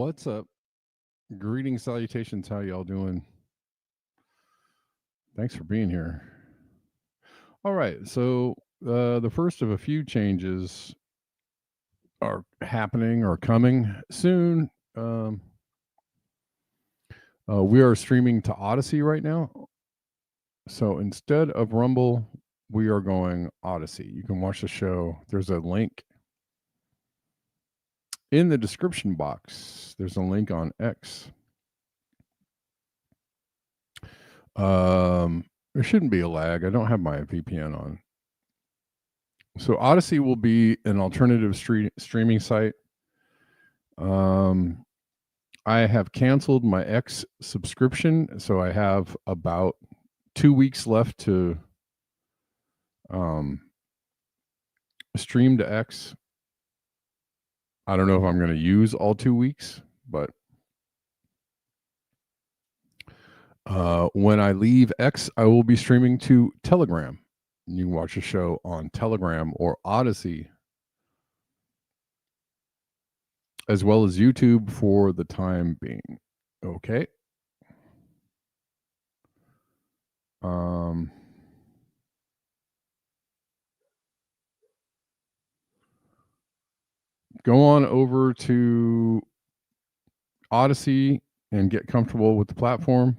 What's up? Greetings, salutations. How y'all doing? Thanks for being here. All right, so the first of a few changes are happening or coming soon. We are streaming to Odyssey right now. So instead of Rumble, we are going Odyssey. You can watch the show. There's a link in the description box. There's a link on X. There shouldn't be a lag. I don't have my VPN on. So Odyssey will be an alternative streaming site. I have canceled my X subscription, so I have about 2 weeks left to stream to X. I don't know if I'm going to use all 2 weeks, but when I leave X, I will be streaming to Telegram. You can watch a show on Telegram or Odyssey, as well as YouTube for the time being. Okay. Go on over to Odyssey and get comfortable with the platform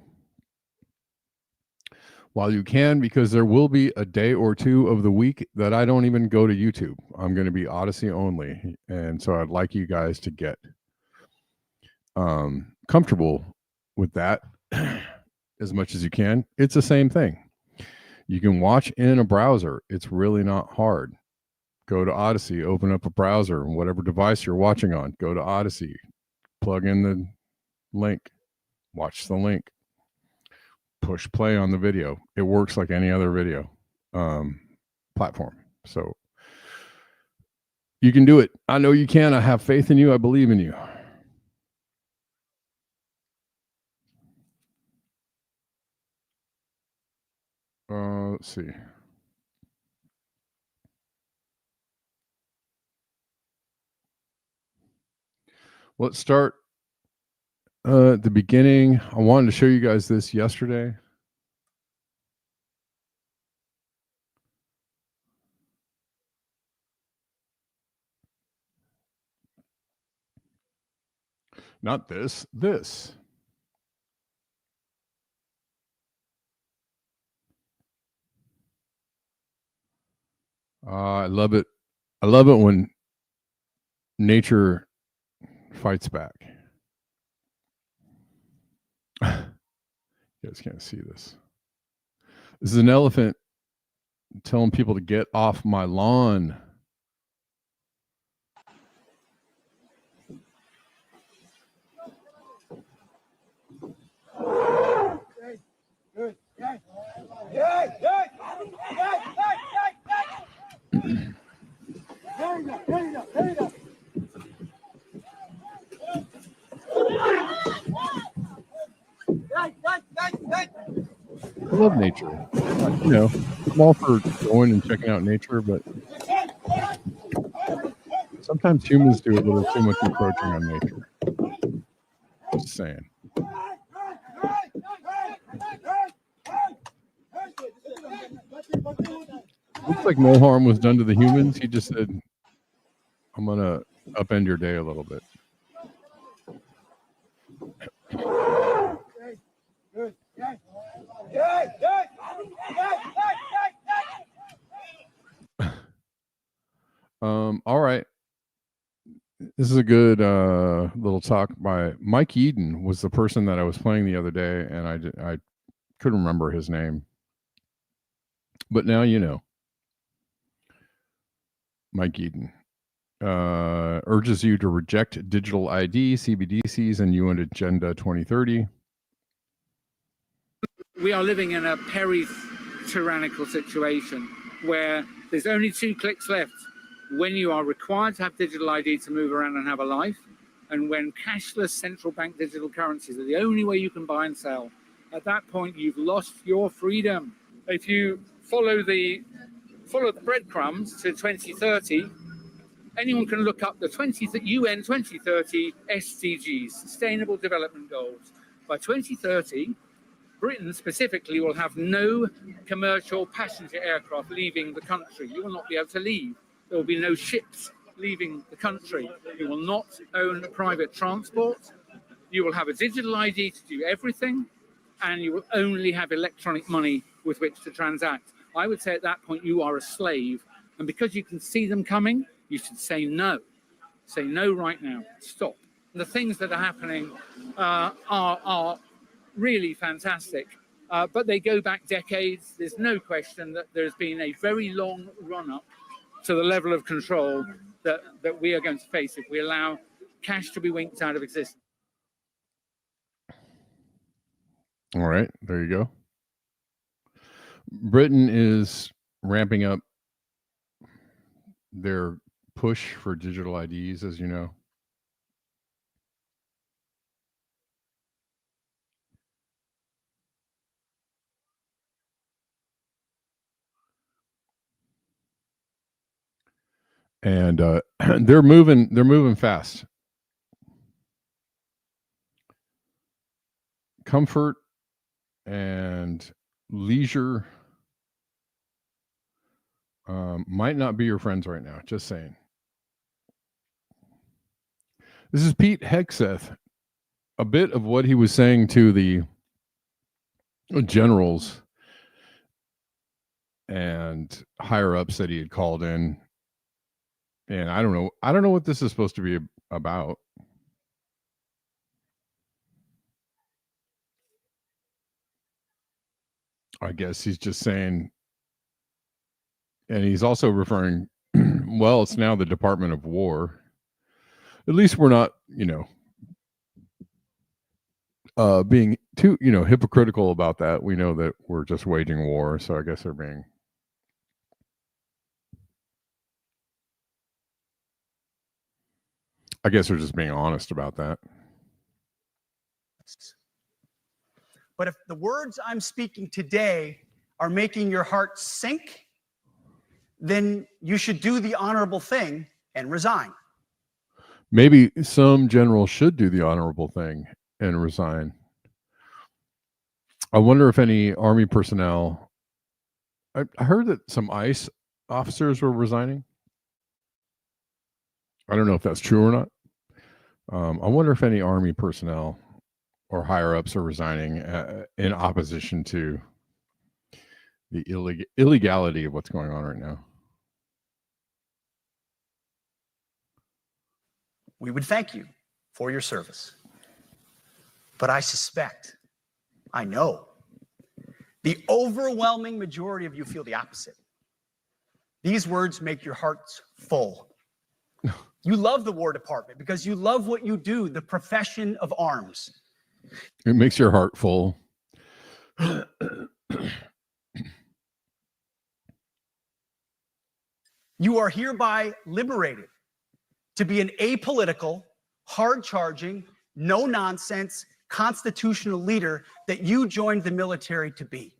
while you can, because there will be a day or two of the week that I don't even go to YouTube. I'm going to be Odyssey only. And so I'd like you guys to get comfortable with that as much as you can. It's the same thing. You can watch in a browser. It's really not hard. Go to Odyssey, open up a browser, whatever device you're watching on, go to Odyssey, plug in the link, watch the link, push play on the video. It works like any other video platform. So you can do it. I know you can. I have faith in you. I believe in you. Let's see. Let's start at the beginning. I wanted to show you guys this yesterday. Not this, this. I love it. I love it when nature fights back. You guys can't see this. This is an elephant telling people to get off my lawn. I love nature. You know, I'm all for going and checking out nature, but sometimes humans do a little too much encroaching on nature. Just saying. Looks like no harm was done to the humans. He just said, I'm going to upend your day a little bit. All right. This is a good little talk by Mike Eden. Was the person that I was playing the other day, and I couldn't remember his name, but now you know. Mike Eden urges you to reject digital ID, CBDCs, and UN Agenda 2030. We are living in a tyrannical situation where there's only 2 clicks left when you are required to have digital ID to move around and have a life, and when cashless central bank digital currencies are the only way you can buy and sell. At that point, you've lost your freedom. If you follow the breadcrumbs to 2030, anyone can look up the UN 2030 SDGs, Sustainable Development Goals. By 2030, Britain specifically will have no commercial passenger aircraft leaving the country. You will not be able to leave. There will be no ships leaving the country. You will not own private transport. You will have a digital ID to do everything, and you will only have electronic money with which to transact. I would say at that point you are a slave, and because you can see them coming, you should say no. Say no right now. Stop. The things that are happening are really fantastic, but they go back decades. There's no question that there's been a very long run-up to the level of control that we are going to face if we allow cash to be winked out of existence. All right, there you go. Britain is ramping up their push for digital IDs, as you know. and they're moving fast. Comfort and leisure might not be your friends right now. Just saying. This is Pete Hegseth. A bit of what he was saying to the generals and higher ups that he had called in. And I don't know what this is supposed to be about. I guess he's just saying, and he's also referring, well, it's now the Department of War. At least we're not, being too, hypocritical about that. We know that we're just waging war. So I guess they're being. I guess they're just being honest about that. But if the words I'm speaking today are making your heart sink, then you should do the honorable thing and resign. Maybe some general should do the honorable thing and resign. I wonder if any Army personnel. I heard that some ICE officers were resigning. I don't know if that's true or not. I wonder if any Army personnel or higher ups are resigning in opposition to the illegality of what's going on right now. We would thank you for your service. But I suspect, I know, the overwhelming majority of you feel the opposite. These words make your hearts full. You love the War Department because you love what you do, the profession of arms. It makes your heart full. You are hereby liberated to be an apolitical, hard-charging, no-nonsense, constitutional leader that you joined the military to be.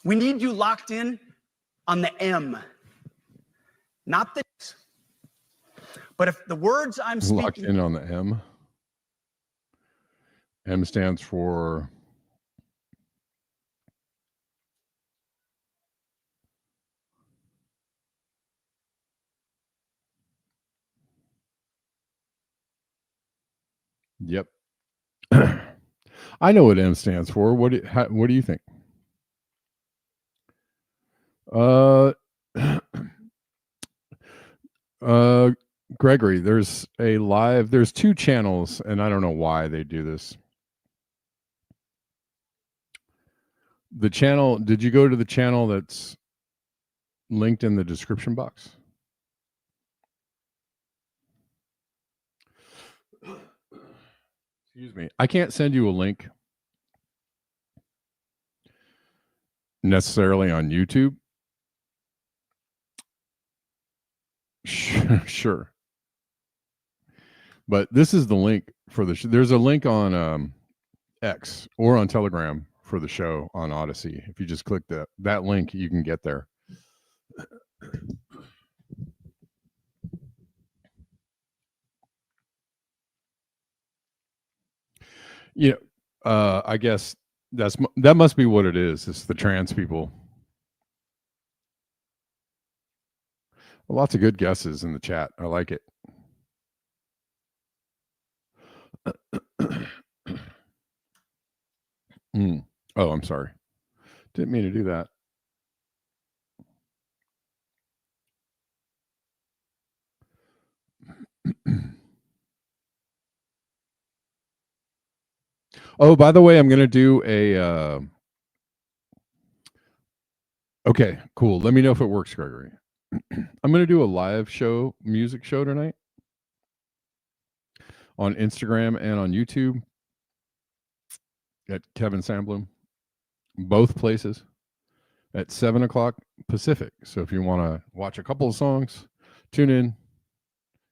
We need you locked in on the M, not the X. But if the words I'm speaking... Locked in on the M. M stands for... Yep. I know what M stands for. What do you think? Gregory, there's two channels, and I don't know why they do this. The channel, did you go to the channel that's linked in the description box? Excuse me. I can't send you a link necessarily on YouTube. Sure. But this is the link for the there's a link on X or on Telegram for the show on Odyssey. If you just click that link, you can get there. I guess that must be what it is. It's the trans people. Well, lots of good guesses in the chat. I like it. Oh, I'm sorry. Didn't mean to do that. Oh, by the way, I'm going to do a... Okay, cool. Let me know if it works, Gregory. I'm going to do a live show, music show tonight on Instagram and on YouTube at kevinsandbloom, both places at 7 o'clock Pacific. So if you want to watch a couple of songs, tune in.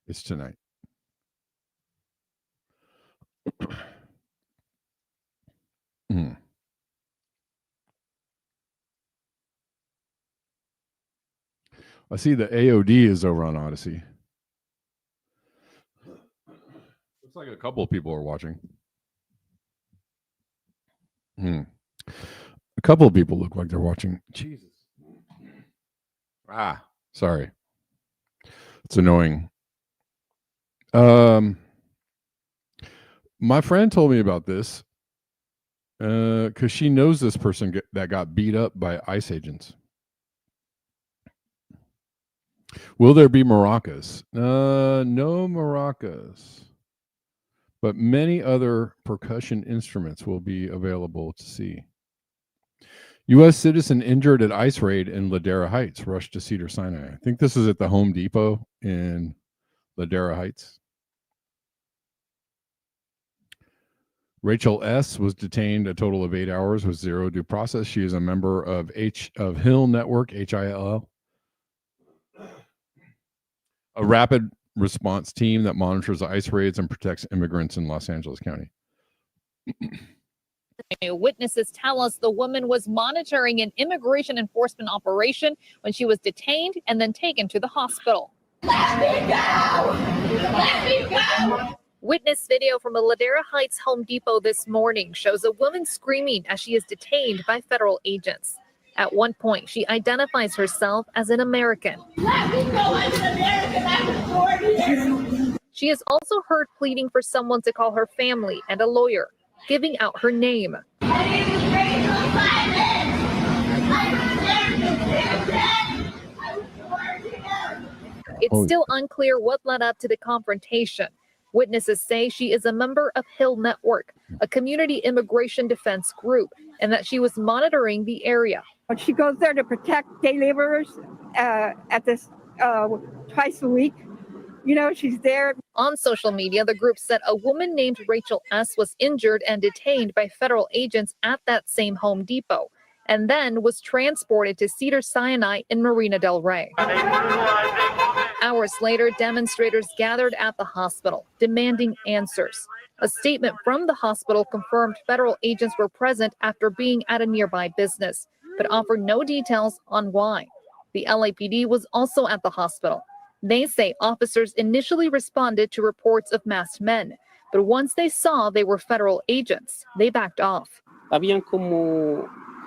It's tonight. I see the AOD is over on Odyssey. Looks like a couple of people are watching. A couple of people look like they're watching. Jesus. Sorry. It's annoying. My friend told me about this because she knows this person that got beat up by ICE agents. Will there be maracas? No maracas, but many other percussion instruments will be available to see. U.S. citizen injured at ICE raid in Ladera Heights rushed to Cedars-Sinai. I think this is at the Home Depot in Ladera Heights. Rachel S. was detained a total of 8 hours with zero due process. She is a member of Hill Network, HIL, a rapid response team that monitors ICE raids and protects immigrants in Los Angeles County. Witnesses tell us the woman was monitoring an immigration enforcement operation when she was detained and then taken to the hospital. Let me go! Let me go! Witness video from a Ladera Heights Home Depot this morning shows a woman screaming as she is detained by federal agents. At one point, she identifies herself as an American. Let me go, I'm an American, I'm born here. She is also heard pleading for someone to call her family and a lawyer, giving out her name. It's still unclear what led up to the confrontation. Witnesses say she is a member of Hill Network, a community immigration defense group, and that she was monitoring the area. She goes there to protect day laborers at this twice a week. You know, she's there. On social media, the group said a woman named Rachel S. was injured and detained by federal agents at that same Home Depot, and then was transported to Cedars-Sinai in Marina del Rey. Hours later, demonstrators gathered at the hospital, demanding answers. A statement from the hospital confirmed federal agents were present after being at a nearby business, but offered no details on why. The LAPD was also at the hospital. They say officers initially responded to reports of masked men, but once they saw they were federal agents, they backed off.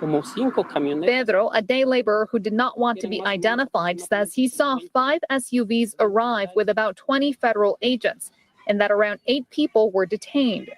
Pedro, a day laborer who did not want to be identified, says he saw 5 SUVs arrive with about 20 federal agents and that around 8 people were detained.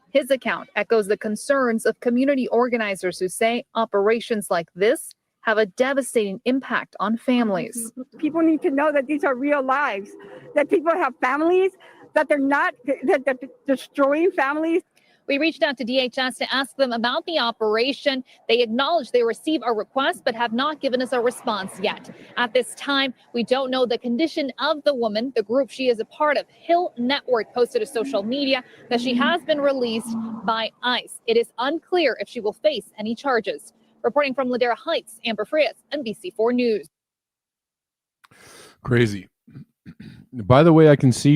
His account echoes the concerns of community organizers who say operations like this have a devastating impact on families. People need to know that these are real lives, that people have families, that they're destroying families. We reached out to DHS to ask them about the operation. They acknowledged they received a request, but have not given us a response yet. At this time, we don't know the condition of the woman. The group she is a part of, Hill Network, posted to social media that she has been released by ICE. It is unclear if she will face any charges. Reporting from Ladera Heights, Amber Frias, NBC4 News. Crazy. By the way, I can see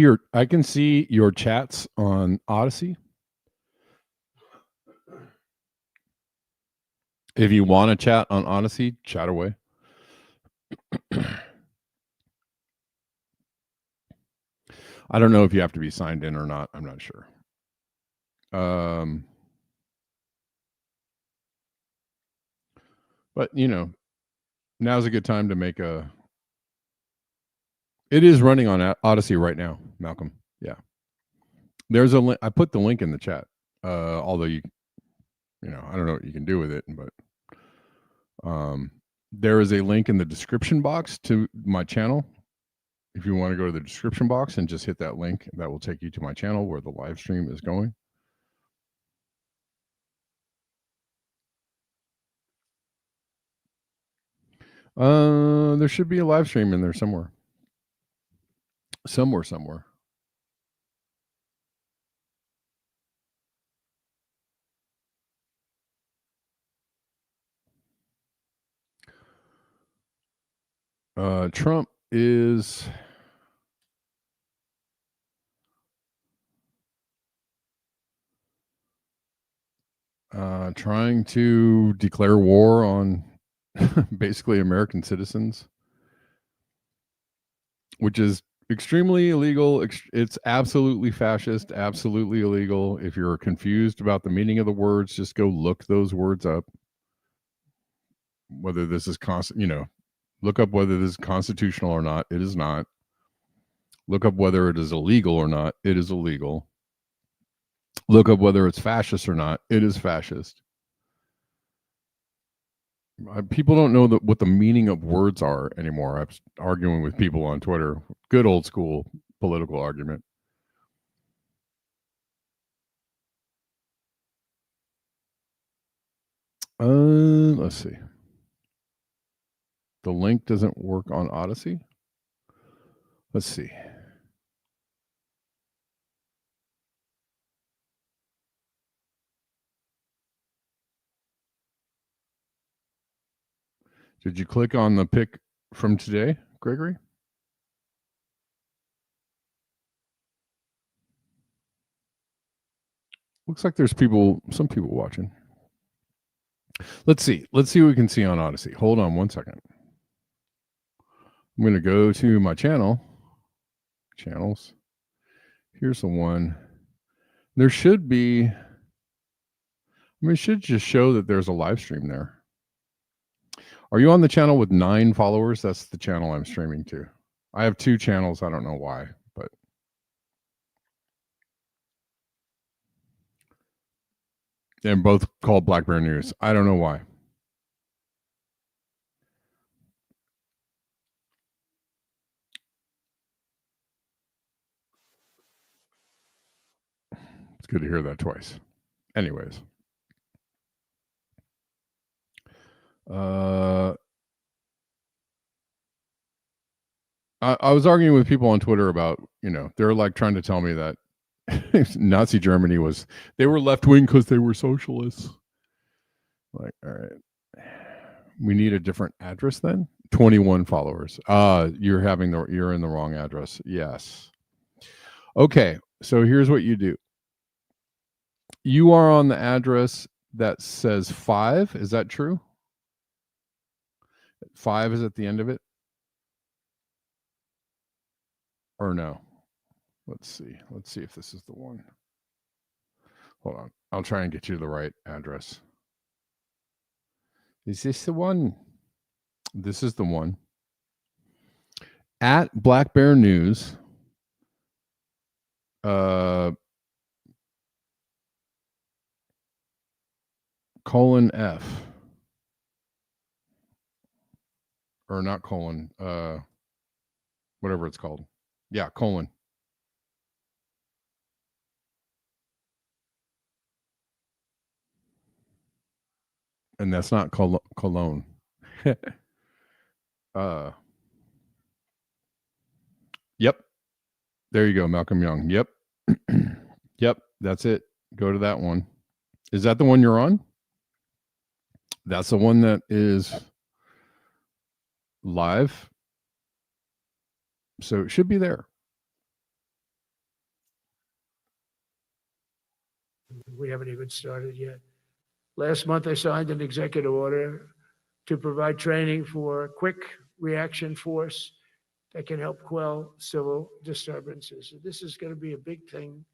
your chats on Odyssey. If you want to chat on Odyssey, chat away. I don't know if you have to be signed in or not. I'm not sure. But, you know, now's a good time to make a... It is running on Odyssey right now, Malcolm. Yeah. There's a link. I put the link in the chat. Although I don't know what you can do with it, but there is a link in the description box to my channel. If you want to go to the description box and just hit that link, that will take you to my channel where the live stream is going. There should be a live stream in there somewhere. Somewhere. Trump is trying to declare war on basically American citizens. which is extremely illegal. It's absolutely fascist, absolutely illegal. If you're confused about the meaning of the words, just go look those words up. Whether this is look up whether this is constitutional or not. It is not. Look up whether it is illegal or not. It is illegal. Look up whether it's fascist or not. It is fascist. People don't know what the meaning of words are anymore. I'm arguing with people on Twitter. Good old school political argument. Let's see. The link doesn't work on Odyssey. Let's see. Did you click on the pic from today, Gregory? Looks like there's some people watching. Let's see. Let's see what we can see on Odyssey. Hold on one second. I'm going to go to my channels. Here's the one. There should be, it should just show that there's a live stream there. Are you on the channel with 9 followers? That's the channel I'm streaming to. I have 2 channels. I don't know why, but they're both called Black Bear News. I don't know why. It's good to hear that twice. Anyways. I was arguing with people on Twitter about, they're like trying to tell me that Nazi Germany they were left wing because they were socialists. Like, all right, we need a different address then. 21 followers. You're in the wrong address. Yes. Okay, so here's what you do. You are on the address that says 5. Is that true? 5 is at the end of it? Or no? Let's see. Let's see if this is the one. Hold on. I'll try and get you the right address. Is this the one? This is the one. At Black Bear News. :F. Or not colon. Whatever it's called. Yeah, colon. And that's not cologne. Yep. There you go, Malcolm Young. Yep. Yep, that's it. Go to that one. Is that the one you're on? That's the one that is live. So it should be there. We haven't even started yet. Last month, I signed an executive order to provide training for a quick reaction force that can help quell civil disturbances. This is going to be a big thing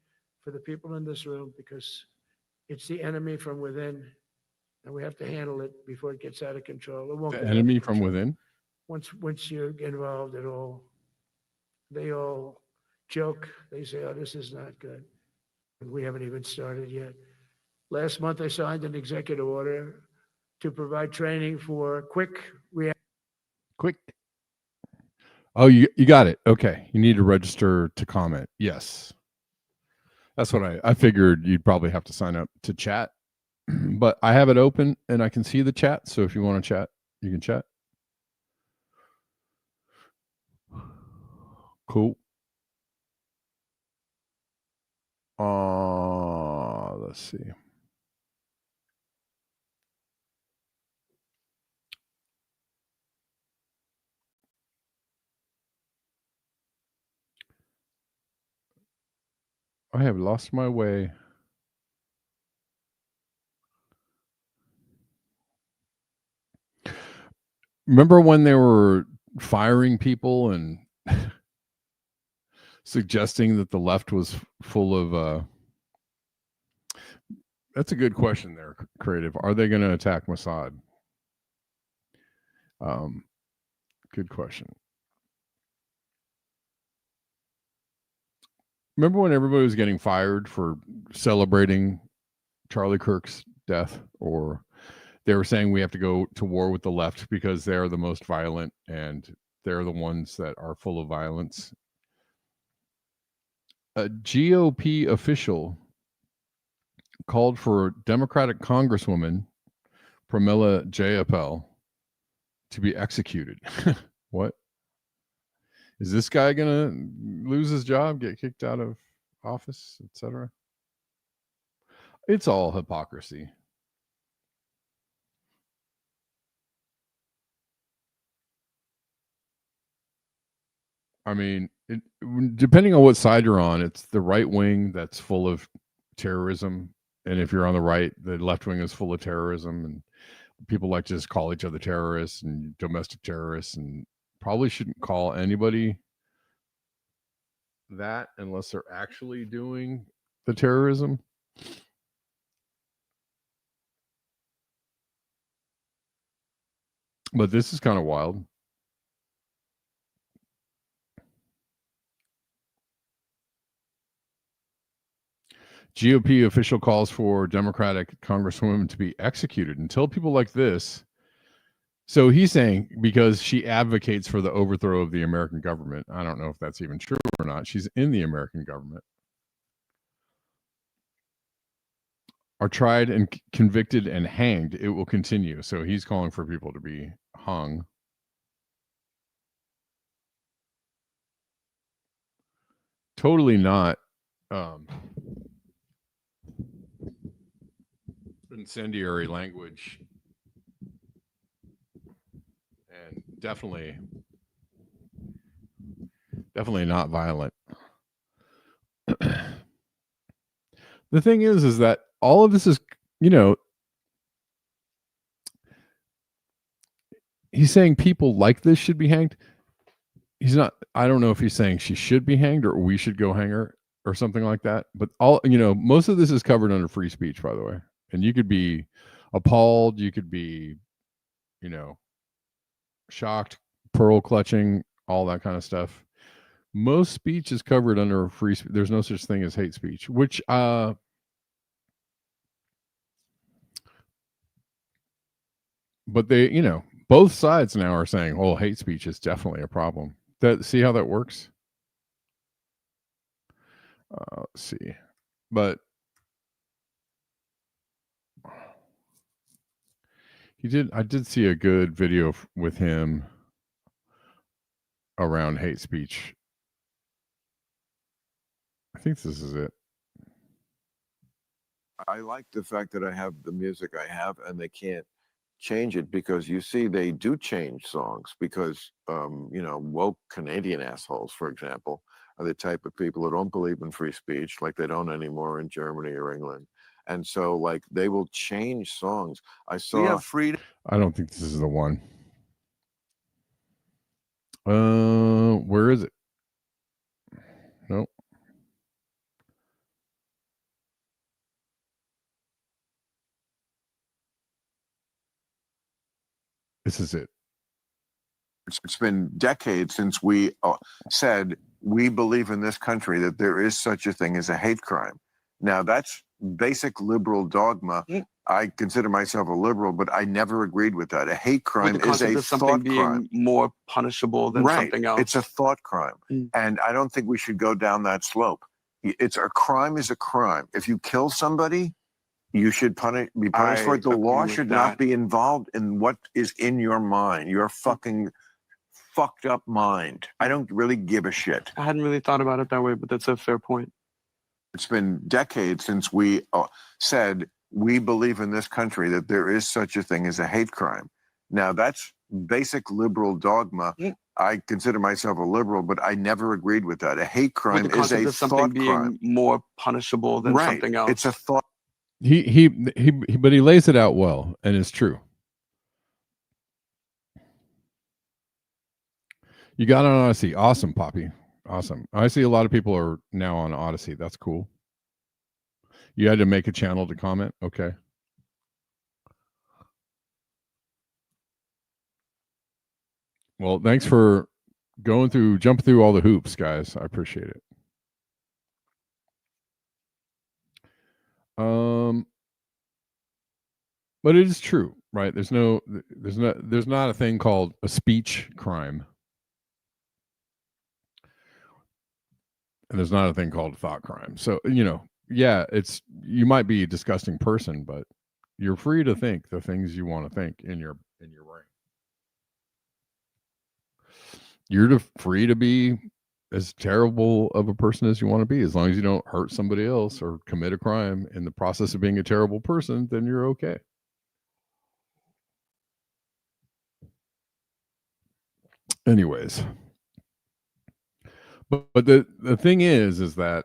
for the people in this room because it's the enemy from within, and we have to handle it before it gets out of control. It won't The get enemy out of from control. within? Once you're involved at all, they all joke. They say, oh, this is not good. We haven't even started yet. Last month, I signed an executive order to provide training for quick reaction. Quick. Oh, you got it. Okay. You need to register to comment. Yes. That's what I figured you'd probably have to sign up to chat. But I have it open and I can see the chat. So if you want to chat, you can chat. Cool. Let's see. I have lost my way. Remember when they were firing people and suggesting that the left was full of that's a good question there, Creative. Are they going to attack Mossad? Good question. Remember when everybody was getting fired for celebrating Charlie Kirk's death? Or they were saying we have to go to war with the left because they're the most violent and they're the ones that are full of violence. A GOP official called for Democratic Congresswoman Pramila Jayapal to be executed. What? Is this guy going to lose his job, get kicked out of office, etc.? It's all hypocrisy. I mean, depending on what side you're on, it's the right wing that's full of terrorism. And if you're on the right, the left wing is full of terrorism. And people like to just call each other terrorists and domestic terrorists, and probably shouldn't call anybody that unless they're actually doing the terrorism. But this is kind of wild. GOP official calls for Democratic Congresswoman to be executed until people like this. So he's saying because she advocates for the overthrow of the American government. I don't know if that's even true or not. She's in the American government. Are tried and convicted and hanged, it will continue. So he's calling for people to be hung. Totally not incendiary language, and definitely not violent. The thing is that all of this is, he's saying people like this should be hanged. He's not, I don't know if he's saying she should be hanged or we should go hang her or something like that. But most of this is covered under free speech, by the way. And you could be appalled, you could be, shocked, pearl clutching, all that kind of stuff. Most speech is covered under free speech. There's no such thing as hate speech, which but they, both sides now are saying, oh, hate speech is definitely a problem. See how that works? Let's see. But I did see a good video with him around hate speech. I think this is it. I like the fact that I have the music I have and they can't change it, because you see they do change songs because woke Canadian assholes, for example, are the type of people who don't believe in free speech, like they don't anymore in Germany or England. And so like they will change songs. I saw freedom. I don't think this is the one. Where is it? Nope. This is it. It's been decades since we said we believe in this country that there is such a thing as a hate crime. Now that's basic liberal dogma. I consider myself a liberal, but I never agreed with that. A hate crime is a thought crime. More punishable than something else. It's a thought crime. And I don't think we should go down that slope. It's a crime is a crime. If you kill somebody, you should be punished for it. The law should not be involved in what is in your mind, your fucking fucked up mind. I don't really give a shit. I hadn't really thought about it that way, but that's a fair point. It's been decades since we said we believe in this country that there is such a thing as a hate crime. Now that's basic liberal dogma. I consider myself a liberal, but I never agreed with that. A hate crime is a thought crime. More punishable than something else. It's a thought. But he lays it out well, and it's true. You got on Odyssey. Awesome, Poppy. Awesome. I see a lot of people are now on Odyssey. That's cool. You had to make a channel to comment. Okay. Well, thanks for jumping through all the hoops, guys. I appreciate it. But it is true, right? There's not a thing called a speech crime. And there's not a thing called a thought crime. So, yeah, you might be a disgusting person, but you're free to think the things you want to think in your brain. You're free to be as terrible of a person as you want to be, as long as you don't hurt somebody else or commit a crime in the process of being a terrible person, then you're okay. Anyways, but the thing is that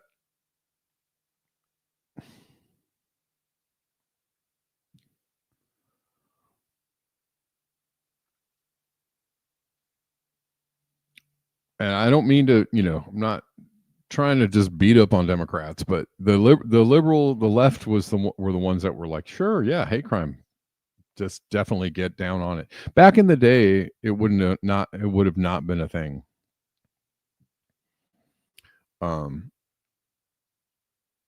and I don't mean to, I'm not trying to just beat up on Democrats, but the left were the ones that were like, sure, yeah, hate crime, just definitely get down on it. Back in the day, it would have not been a thing.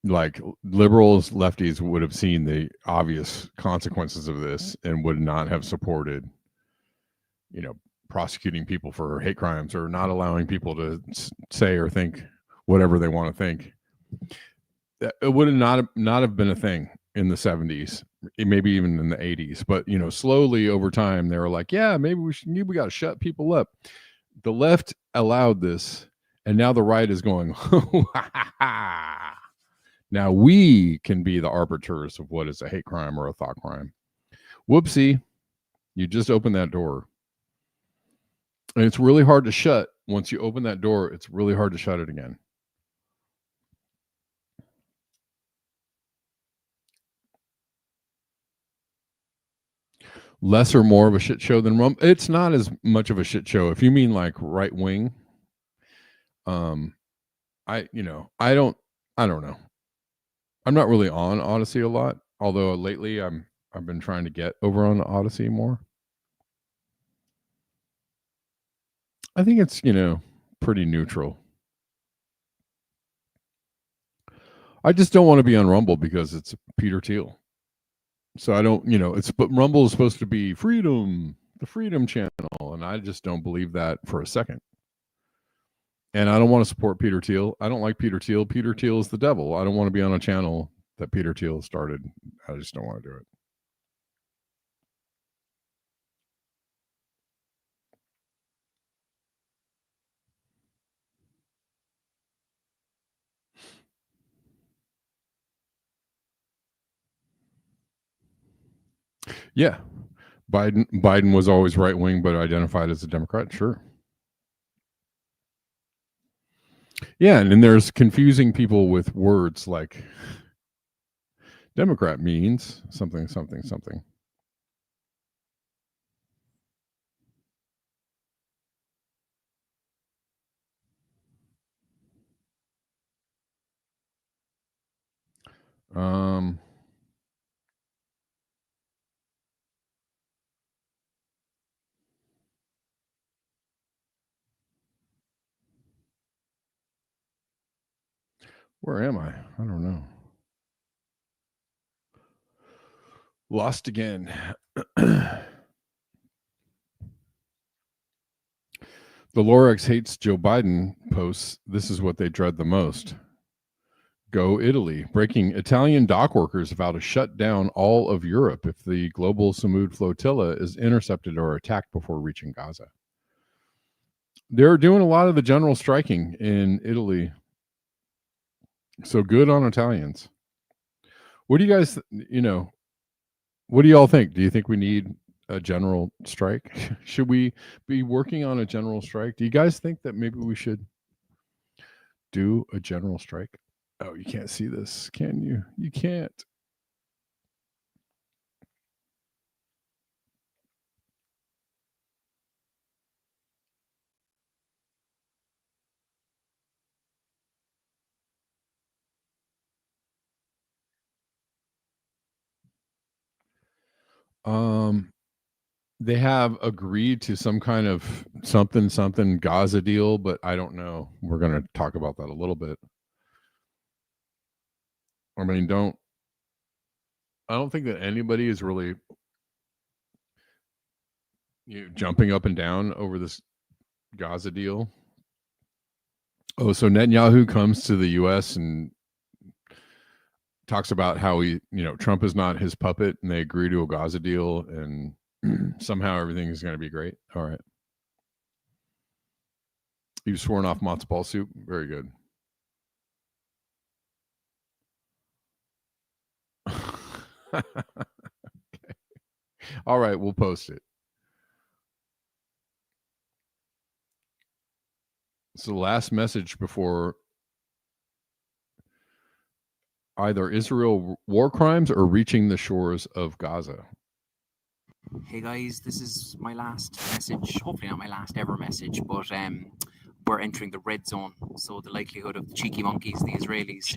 Like liberals, lefties would have seen the obvious consequences of this and would not have supported, prosecuting people for hate crimes or not allowing people to say or think whatever they want to think. It would not have been a thing in the 70s, maybe even in the 80s. But slowly over time, they were like, yeah, maybe we got to shut people up. The left allowed this, and now the right is going, now we can be the arbiters of what is a hate crime or a thought crime. Whoopsie, you just opened that door. And it's really hard to shut. Once you open that door, it's really hard to shut it again. Less or more of a shit show than Rumble. It's not as much of a shit show. If you mean like right wing, I don't know. I'm not really on Odyssey a lot, although lately I've been trying to get over on Odyssey more. I think it's, pretty neutral. I just don't want to be on Rumble because it's Peter Thiel. So I don't, but Rumble is supposed to be freedom, the freedom channel. And I just don't believe that for a second. And I don't want to support Peter Thiel. I don't like Peter Thiel. Peter Thiel is the devil. I don't want to be on a channel that Peter Thiel started. I just don't want to do it. Yeah. Biden was always right wing, but identified as a Democrat. Sure. Yeah. And then there's confusing people with words like Democrat means something, something, something. Where am I? I don't know. Lost again. The Lorax hates Joe Biden posts. This is what they dread the most. Go Italy. Breaking: Italian dock workers vow to shut down all of Europe if the global Samud flotilla is intercepted or attacked before reaching Gaza. They're doing a lot of the general striking in Italy. So good on Italians. What do you guys, what do y'all think? Do you think we need a general strike? Should we be working on a general strike? Do you guys think that maybe we should do a general strike? Oh, you can't see this, can you? You can't. They have agreed to some kind of something Gaza deal, but I don't know. We're going to talk about that a little bit. I mean, I don't think that anybody is really jumping up and down over this Gaza deal. Oh, so Netanyahu comes to the U.S. and talks about how Trump is not his puppet, and they agree to a Gaza deal, and somehow everything is going to be great. All right. You've sworn off matzo ball soup. Very good. Okay. All right, we'll post it. So the last message before either Israel war crimes or reaching the shores of Gaza. Hey guys, this is my last message. Hopefully not my last ever message, but we're entering the red zone. So the likelihood of the cheeky monkeys, the Israelis,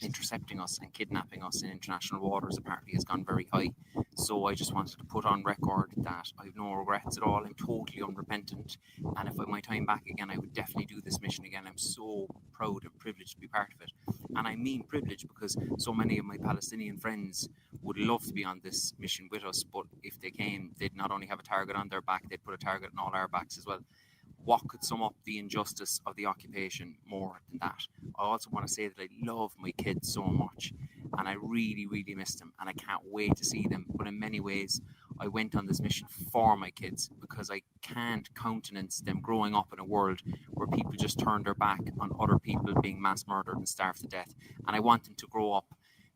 intercepting us and kidnapping us in international waters apparently has gone very high. So I just wanted to put on record that I have no regrets at all. I'm totally unrepentant. And if I had my time back again, I would definitely do this mission again. I'm so proud and privileged to be part of it. And I mean privileged because so many of my Palestinian friends would love to be on this mission with us. But if they came, they'd not only have a target on their back, they'd put a target on all our backs as well. What could sum up the injustice of the occupation more than that? I also want to say that I love my kids so much and I really, really miss them and I can't wait to see them. But in many ways, I went on this mission for my kids because I can't countenance them growing up in a world where people just turn their back on other people being mass murdered and starved to death. And I want them to grow up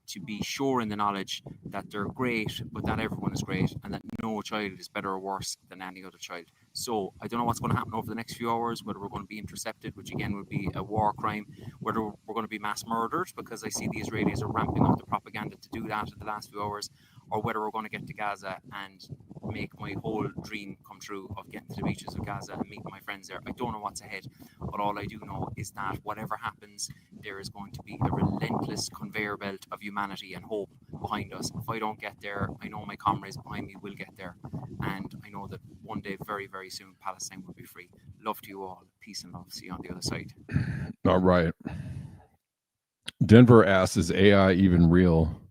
to be sure in the knowledge that they're great, but not everyone is great, and that no child is better or worse than any other child. So I don't know what's going to happen over the next few hours, whether we're going to be intercepted, which again would be a war crime, whether we're going to be mass murdered, because I see the Israelis are ramping up the propaganda to do that in the last few hours, or whether we're going to get to Gaza and make my whole dream come true of getting to the beaches of Gaza and meeting my friends there. I don't know what's ahead, but all I do know is that whatever happens, there is going to be a relentless conveyor belt of humanity and hope behind us. If I don't get there, I know my comrades behind me will get there. And I know that one day, very, very soon, Palestine will be free. Love to you all. Peace and love. See you on the other side. All right. Denver asks, is AI even real?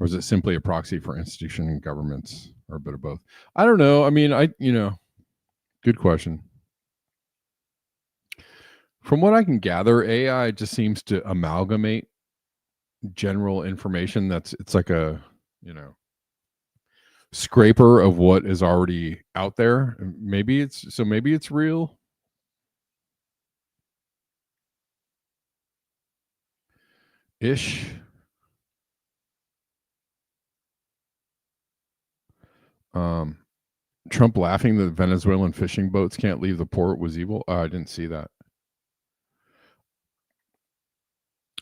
Or is it simply a proxy for institution and governments, or a bit of both? I don't know. I mean, good question. From what I can gather, AI just seems to amalgamate general information. It's like a, scraper of what is already out there. Maybe it's real. Ish. Trump laughing that Venezuelan fishing boats can't leave the port was evil. I didn't see that.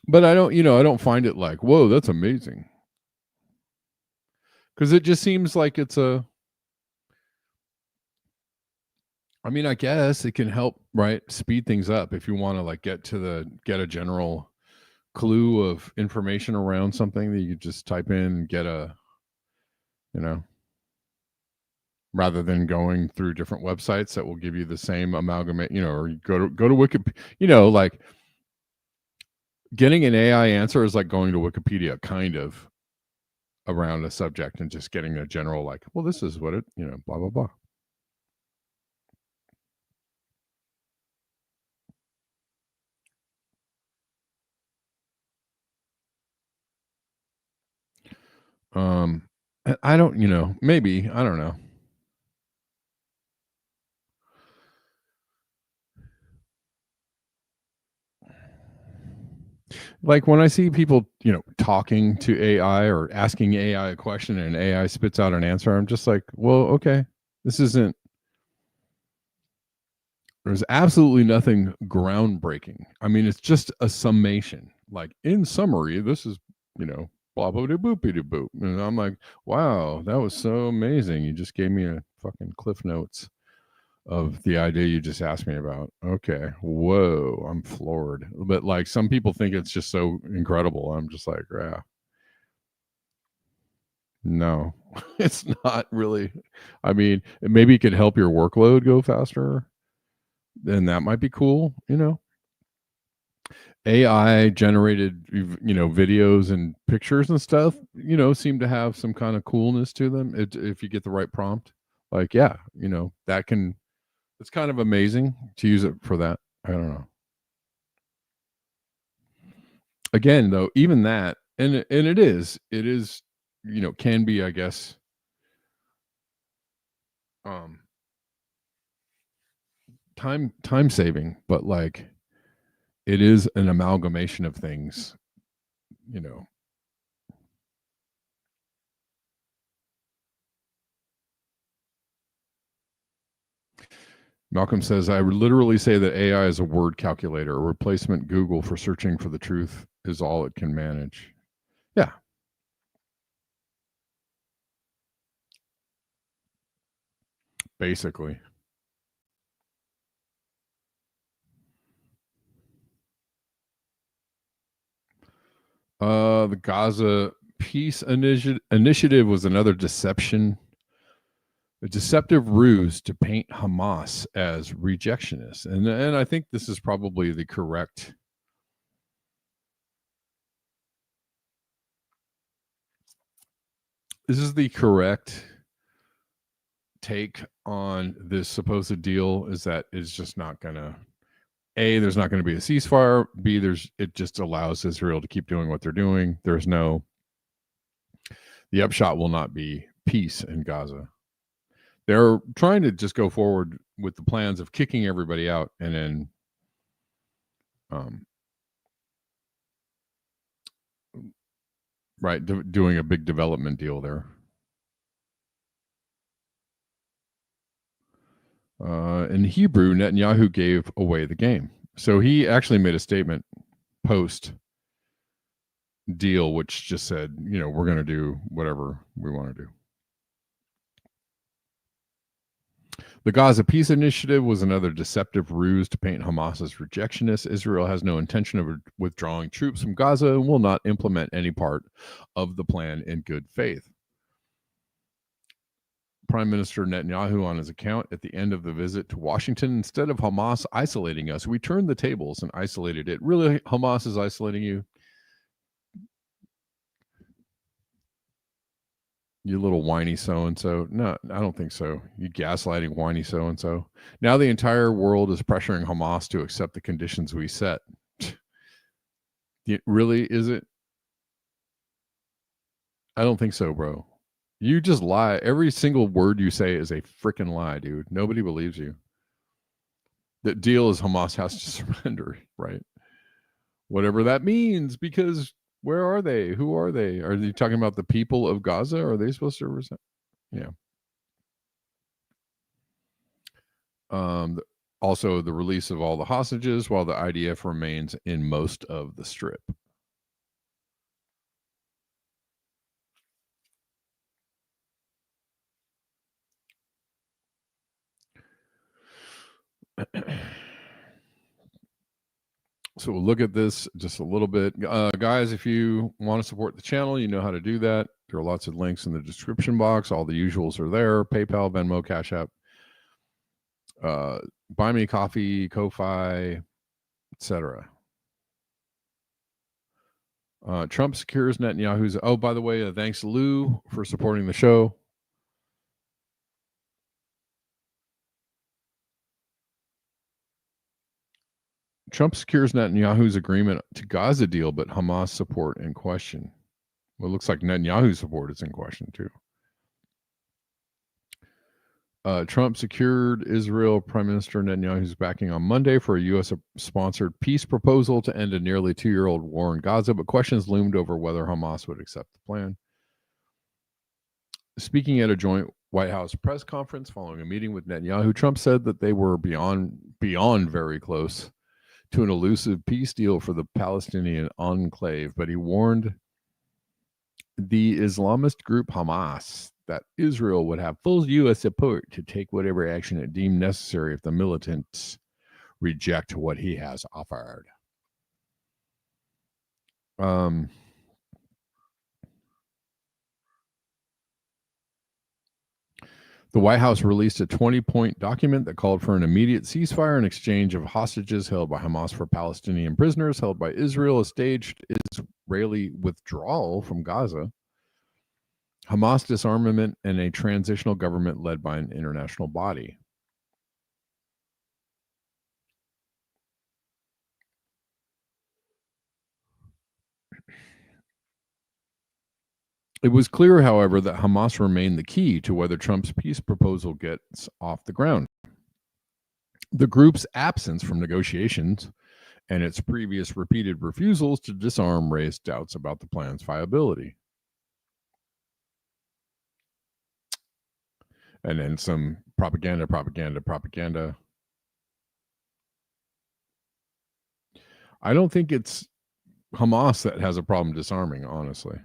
But I don't find it like, whoa, that's amazing. Because it just seems like it's I guess it can help, right? Speed things up if you want to like get a general clue of information around something that you could just type in and get a, rather than going through different websites that will give you the same amalgamate, or you go to Wikipedia, like getting an AI answer is like going to Wikipedia kind of around a subject and just getting a general like, well, this is what it, blah, blah, blah. I don't, maybe, I don't know. Like when I see people, talking to AI or asking AI a question and AI spits out an answer, I'm just like, well, okay, there's absolutely nothing groundbreaking. I mean, it's just a summation. Like in summary, this is, blah, blah, blah, boop, boop. And I'm like, wow, that was so amazing. You just gave me a fucking Cliff Notes of the idea you just asked me about. Okay. Whoa. I'm floored. But like some people think it's just so incredible. I'm just like, yeah. No, it's not really. I mean, maybe it could help your workload go faster. Then that might be cool, you know. AI generated, videos and pictures and stuff, seem to have some kind of coolness to them if you get the right prompt. Like, yeah, that can. It's kind of amazing to use it for that. I don't know. Again, though, even that, and it is, can be, I guess, time saving, but like, it is an amalgamation of things, Malcolm says, I would literally say that AI is a word calculator. A replacement Google for searching for the truth is all it can manage. Yeah. Basically. The Gaza peace initiative was another deception. A deceptive ruse to paint Hamas as rejectionist. And I think this is probably the correct take on this supposed deal, is that it's just not gonna, A, there's not going to be a ceasefire, B, it just allows Israel to keep doing what they're doing. The upshot will not be peace in Gaza. They're trying to just go forward with the plans of kicking everybody out and then doing a big development deal there. In Hebrew, Netanyahu gave away the game. So he actually made a statement post deal, which just said, we're going to do whatever we want to do. The Gaza Peace Initiative was another deceptive ruse to paint Hamas as rejectionist. Israel has no intention of withdrawing troops from Gaza and will not implement any part of the plan in good faith. Prime Minister Netanyahu on his account at the end of the visit to Washington, instead of Hamas isolating us, we turned the tables and isolated it. Really, Hamas is isolating you? You little whiny so-and-so. No, I don't think so. You gaslighting whiny so-and-so. Now the entire world is pressuring Hamas to accept the conditions we set. Really, is it? I don't think so, bro. You just lie. Every single word you say is a freaking lie, dude. Nobody believes you. The deal is Hamas has to surrender, right? Whatever that means, because where are they? Who are they? Are they talking about the people of Gaza? Are they supposed to resign? Yeah. Also, the release of all the hostages while the IDF remains in most of the strip. So we'll look at this just a little bit. Guys, if you want to support the channel, you know how to do that. There are lots of links in the description box. All the usuals are there. PayPal, Venmo, Cash App, Buy Me Coffee, Ko-Fi, etc. Trump secures Netanyahu's... Oh, by the way, thanks, Lou, for supporting the show. Trump secures Netanyahu's agreement to Gaza deal, but Hamas support in question. Well, it looks like Netanyahu's support is in question, too. Trump secured Israel Prime Minister Netanyahu's backing on Monday for a U.S.-sponsored peace proposal to end a nearly 2-year-old war in Gaza, but questions loomed over whether Hamas would accept the plan. Speaking at a joint White House press conference following a meeting with Netanyahu, Trump said that they were beyond very close to an elusive peace deal for the Palestinian enclave, but he warned the Islamist group Hamas that Israel would have full U.S. support to take whatever action it deemed necessary if the militants reject what he has offered. The White House released a 20-point document that called for an immediate ceasefire and exchange of hostages held by Hamas for Palestinian prisoners held by Israel, a staged Israeli withdrawal from Gaza, Hamas disarmament, and a transitional government led by an international body. It was clear, however, that Hamas remained the key to whether Trump's peace proposal gets off the ground. The group's absence from negotiations and its previous repeated refusals to disarm raised doubts about the plan's viability. And then some propaganda. I don't think it's Hamas that has a problem disarming, honestly.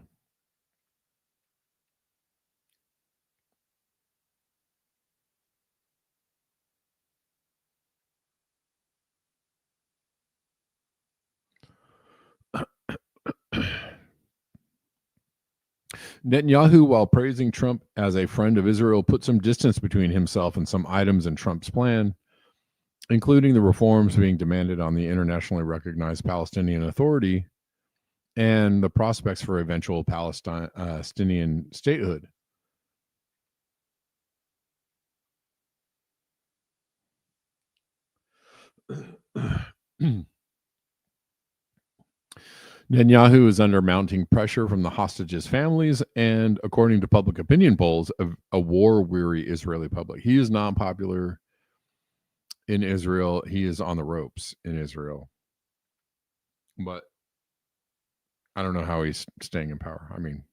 Netanyahu, while praising Trump as a friend of Israel, put some distance between himself and some items in Trump's plan, including the reforms being demanded on the internationally recognized Palestinian Authority and the prospects for eventual Palestinian statehood. Netanyahu is under mounting pressure from the hostages' families and, according to public opinion polls, a war-weary Israeli public. He is not popular in Israel. He is on the ropes in Israel. But I don't know how he's staying in power. I mean,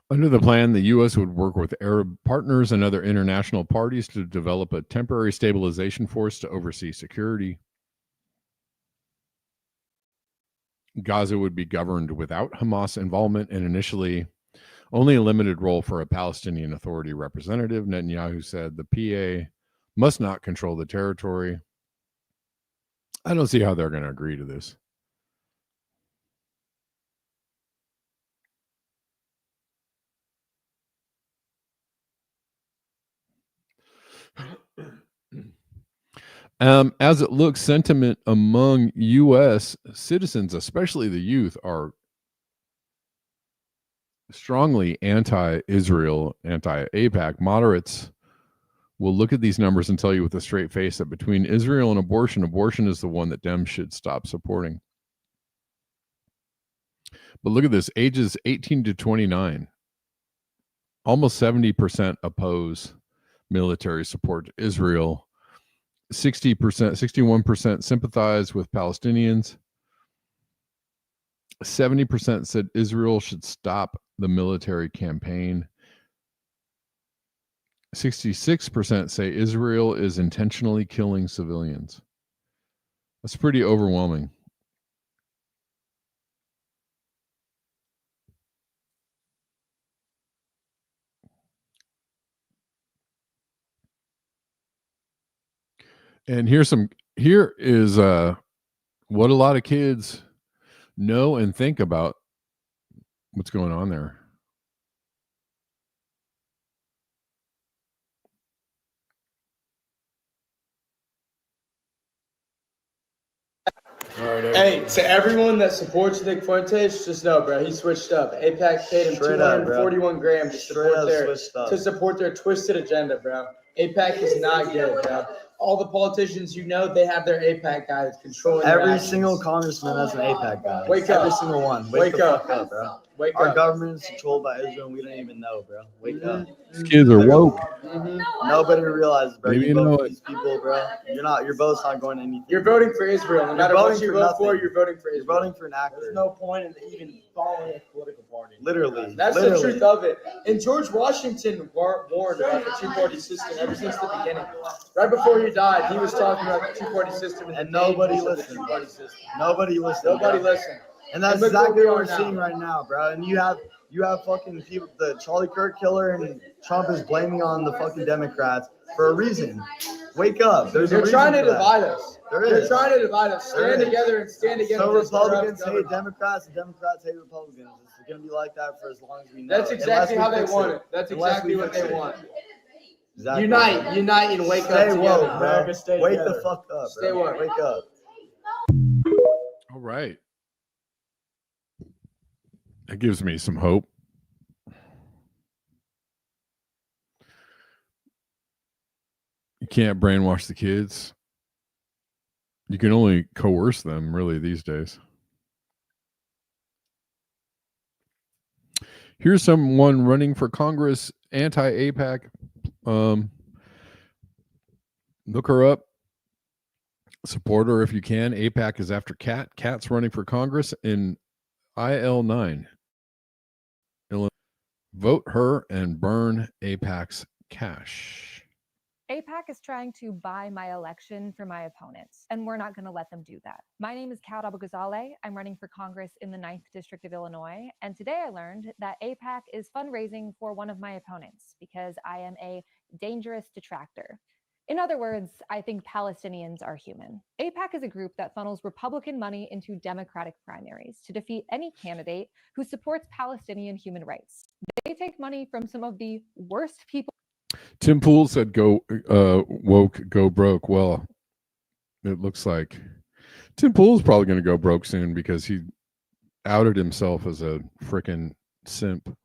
under the plan, the U.S. would work with Arab partners and other international parties to develop a temporary stabilization force to oversee security. Gaza would be governed without Hamas involvement and initially only a limited role for a Palestinian Authority representative. Netanyahu said the PA must not control the territory. I don't see how they're going to agree to this. As it looks, sentiment among U.S. citizens, especially the youth, are strongly anti-Israel, anti-AIPAC. Moderates will look at these numbers and tell you with a straight face that between Israel and abortion, abortion is the one that Dems should stop supporting. But look at this, ages 18 to 29, almost 70% oppose military support to Israel. 61% sympathize with Palestinians. 70% said Israel should stop the military campaign. 66% say Israel is intentionally killing civilians. That's pretty overwhelming. And here is what a lot of kids know and think about what's going on there. Hey, to everyone that supports Nick Fuentes, just know, bro, he switched up. AIPAC paid him 241 grand to support their twisted agenda, bro. AIPAC is not good, bro. All the politicians you know, they have their AIPAC guys controlling every single congressman has an AIPAC guy. Wake up. Every single one. Wake up, bro. Our government is controlled by Israel and we don't even know, bro. Wake up. These kids are woke. Nobody realizes, bro. Maybe You vote for these people, bro. Your vote's not going to anything. You're voting for Israel. No matter what you vote for, you're voting for Israel. You're voting for an actor. There's no point in even following a political party. Literally. That's the truth of it. And George Washington warned about the two-party system ever since the beginning. Right before he died, he was talking about the two-party system and nobody listened. Nobody listened. Nobody listened. And that's exactly what we're seeing right now, bro. And you have fucking people, the Charlie Kirk killer, and Trump is blaming on the fucking Democrats. for a reason. Wake up. They're trying to divide us. They're trying to divide us. Stand together and stand together. So Republicans hate Democrats and Democrats hate Republicans. It's going to be like that for as long as we know. That's exactly how they want it. That's exactly what they want. Exactly. Unite, and wake up together. America, stay Wake together. the fuck up, Stay bro. woke. Wake up. All right. That gives me some hope. You can't brainwash the kids. You can only coerce them, really, these days. Here's someone running for Congress, anti-AIPAC. Look her up. Support her if you can. AIPAC is after Kat. Kat's running for Congress in IL9. Illinois. Vote her and burn AIPAC's cash. AIPAC is trying to buy my election for my opponents, and we're not going to let them do that. My name is Kat Abou-Ghazaleh. I'm running for Congress in the 9th District of Illinois, and today I learned that AIPAC is fundraising for one of my opponents because I am a dangerous detractor. In other words, I think Palestinians are human. AIPAC is a group that funnels Republican money into Democratic primaries to defeat any candidate who supports Palestinian human rights. They take money from some of the worst people. Tim Pool said, "Go woke, go broke." Well, it looks like Tim Pool's probably going to go broke soon because he outed himself as a freaking simp.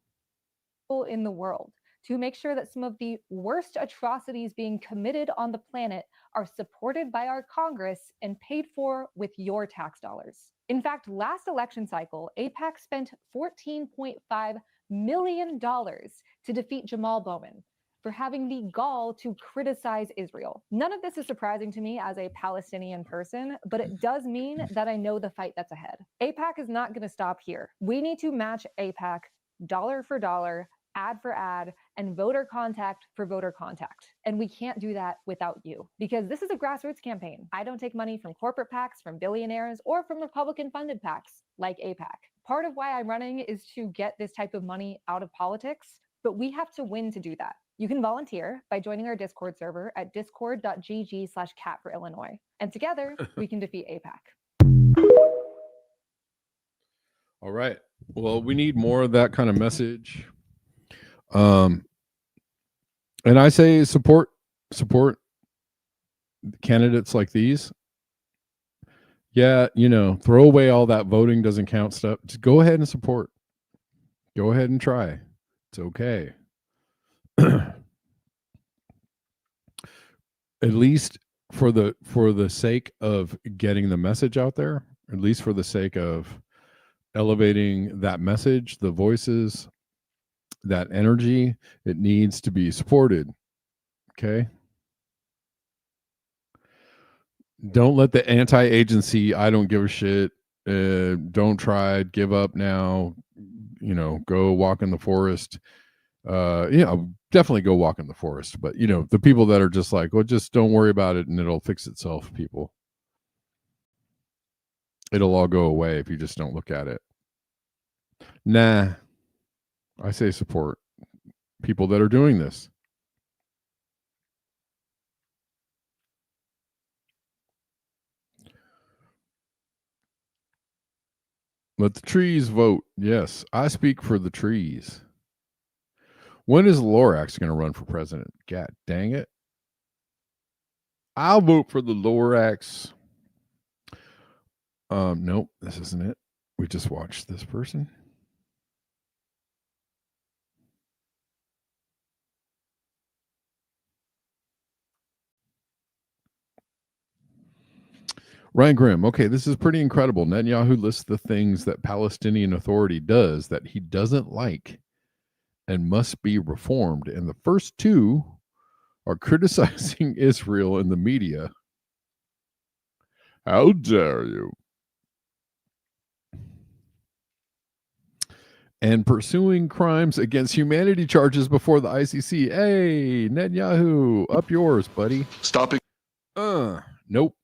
In the world to make sure that some of the worst atrocities being committed on the planet are supported by our Congress and paid for with your tax dollars. In fact, last election cycle, AIPAC spent $14.5 million to defeat Jamal Bowman for having the gall to criticize Israel. None of this is surprising to me as a Palestinian person, but it does mean that I know the fight that's ahead. AIPAC is not going to stop here. We need to match AIPAC dollar for dollar, ad for ad, and voter contact for voter contact. And we can't do that without you, because this is a grassroots campaign. I don't take money from corporate PACs, from billionaires, or from Republican-funded PACs like AIPAC. Part of why I'm running is to get this type of money out of politics, but we have to win to do that. You can volunteer by joining our Discord server at discord.gg/cat for Illinois. And together, we can defeat AIPAC. All right. Well, we need more of that kind of message. And I say support candidates like these. Yeah, throw away all that voting doesn't count stuff. Just go ahead and support. Go ahead and try. It's okay. At least for the sake of getting the message out there, at least for the sake of elevating that message, the voices, that energy, it needs to be supported. Okay? Don't let the anti-agency, I don't give a shit, don't try it, give up now, go walk in the forest. Definitely go walk in the forest. But, the people that are just like, well, just don't worry about it and it'll fix itself, people. It'll all go away if you just don't look at it. Nah. I say support people that are doing this. Let the trees vote. Yes, I speak for the trees. When is Lorax going to run for president? God dang it. I'll vote for the Lorax. Nope, this isn't it. We just watched this person. Ryan Grimm. Okay, this is pretty incredible. Netanyahu lists the things that Palestinian Authority does that he doesn't like and must be reformed. And the first two are criticizing Israel in the media. How dare you? And pursuing crimes against humanity charges before the ICC. Hey, Netanyahu, up yours, buddy. Stopping. Nope.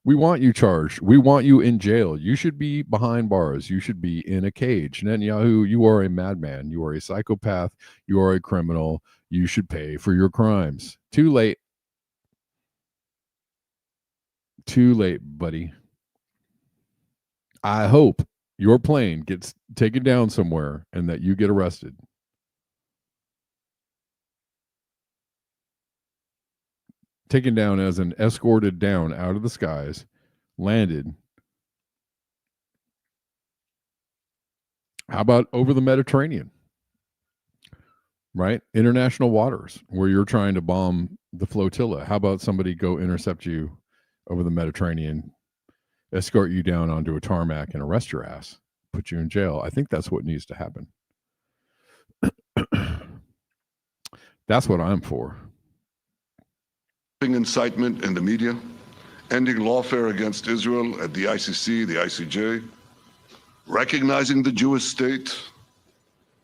We want you charged. We want you in jail. You should be behind bars. You should be in a cage. Netanyahu, you are a madman. You are a psychopath. You are a criminal. You should pay for your crimes. Too late. Too late, buddy. I hope your plane gets taken down somewhere and that you get arrested. Taken down as an escorted down out of the skies, landed. How about over the Mediterranean? Right? International waters where you're trying to bomb the flotilla. How about somebody go intercept you over the Mediterranean, escort you down onto a tarmac and arrest your ass, put you in jail? I think that's what needs to happen. That's what I'm for. Incitement in the media, ending lawfare against Israel at the ICC, the ICJ, recognizing the Jewish state,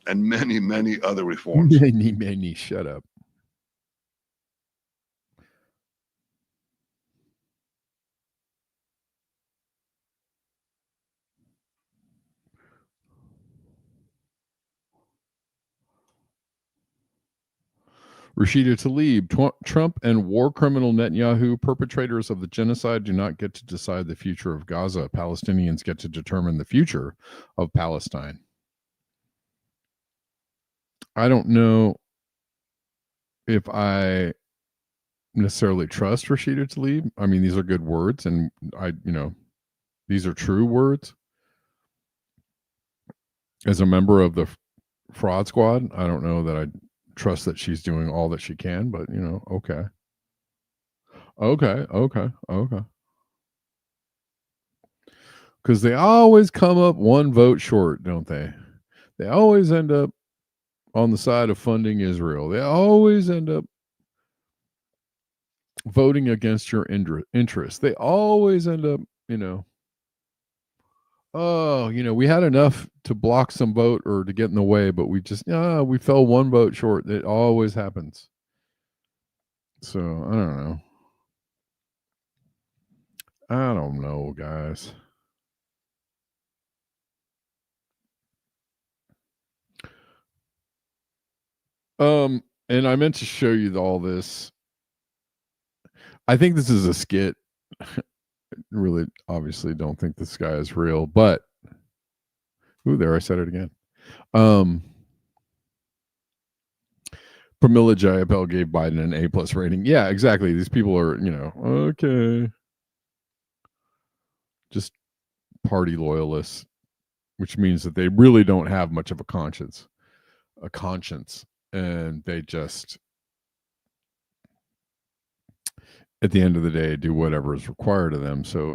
and many, many other reforms. Many, shut up. Rashida Tlaib, Trump and war criminal Netanyahu, perpetrators of the genocide, do not get to decide the future of Gaza. Palestinians get to determine the future of Palestine. I don't know if I necessarily trust Rashida Tlaib. I mean, these are good words, and these are true words. As a member of the fraud squad, I don't know that I trust that she's doing all that she can, but okay. Because they always come up one vote short, don't they? They always end up on the side of funding Israel. They always end up voting against your interests. They always end up, we had enough to block some vote or to get in the way, but we fell one vote short. It always happens. So I don't know, guys. And I meant to show you all this. I think this is a skit. Really, obviously don't think this guy is real, but there I said it again. Pramila Jayapal gave Biden an A+ rating. Yeah, exactly. These people are, okay. Just party loyalists, which means that they really don't have much of a conscience, and they just, at the end of the day, do whatever is required of them. So,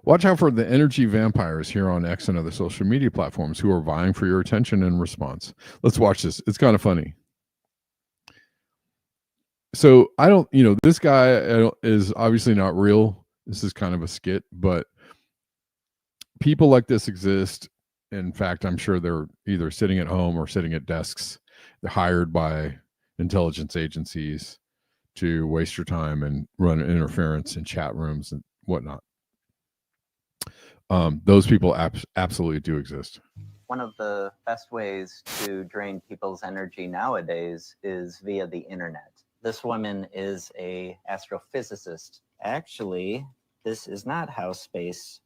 Watch out for the energy vampires here on X and other social media platforms who are vying for your attention and response. Let's watch this. It's kind of funny. So this guy is obviously not real. This is kind of a skit, but people like this exist. In fact, I'm sure they're either sitting at home or sitting at desks. They're hired by intelligence agencies to waste your time and run interference in chat rooms and whatnot. Those people absolutely do exist. One of the best ways to drain people's energy nowadays is via the internet. This woman is an astrophysicist. Actually, this is not how space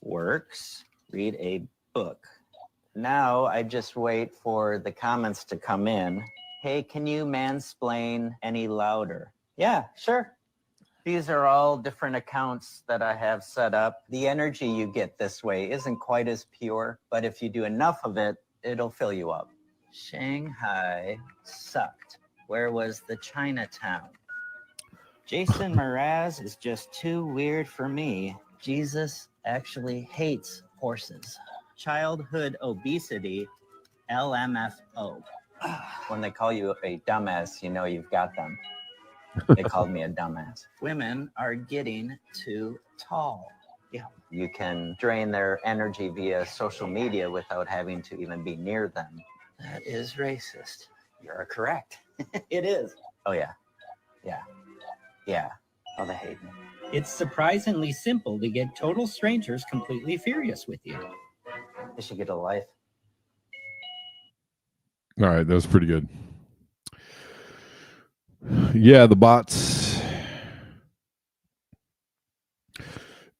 works. Read a book. Now I just wait for the comments to come in. Hey, can you mansplain any louder? Yeah, sure. These are all different accounts that I have set up. The energy you get this way isn't quite as pure, but if you do enough of it, it'll fill you up. Shanghai sucked. Where was the Chinatown? Jason Mraz is just too weird for me. Jesus actually hates horses. Childhood obesity, LMFO. When they call you a dumbass, you know you've got them. They called me a dumbass. Women are getting too tall. Yeah, you can drain their energy via social media without having to even be near them. That is racist. You're correct. It is. Oh, yeah. Yeah. Yeah. Oh, they hate me. It's surprisingly simple to get total strangers completely furious with you. They should get a life. All right, that was pretty good. Yeah, the bots.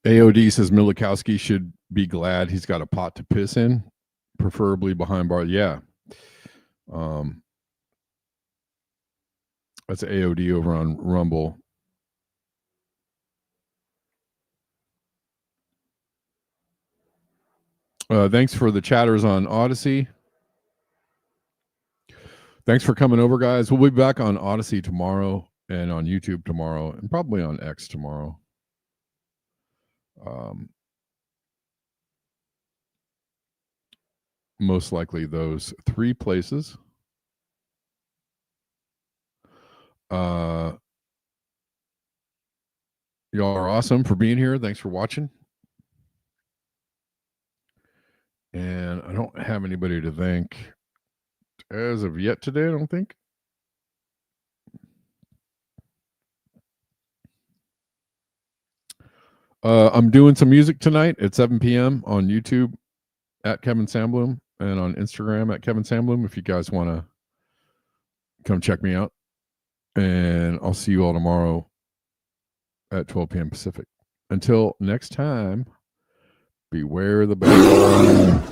AOD says Milikowski should be glad he's got a pot to piss in, preferably behind bars. Yeah. That's AOD over on Rumble. Thanks for the chatters on Odyssey. Thanks for coming over, guys. We'll be back on Odyssey tomorrow and on YouTube tomorrow and probably on X tomorrow. Most likely those 3 places. Y'all are awesome for being here. Thanks for watching. And I don't have anybody to thank as of yet today, I don't think. I'm doing some music tonight at 7 p.m. on YouTube at kevinsandbloom and on Instagram at kevinsandbloom if you guys want to come check me out. And I'll see you all tomorrow at 12 p.m. Pacific. Until next time, beware the bad.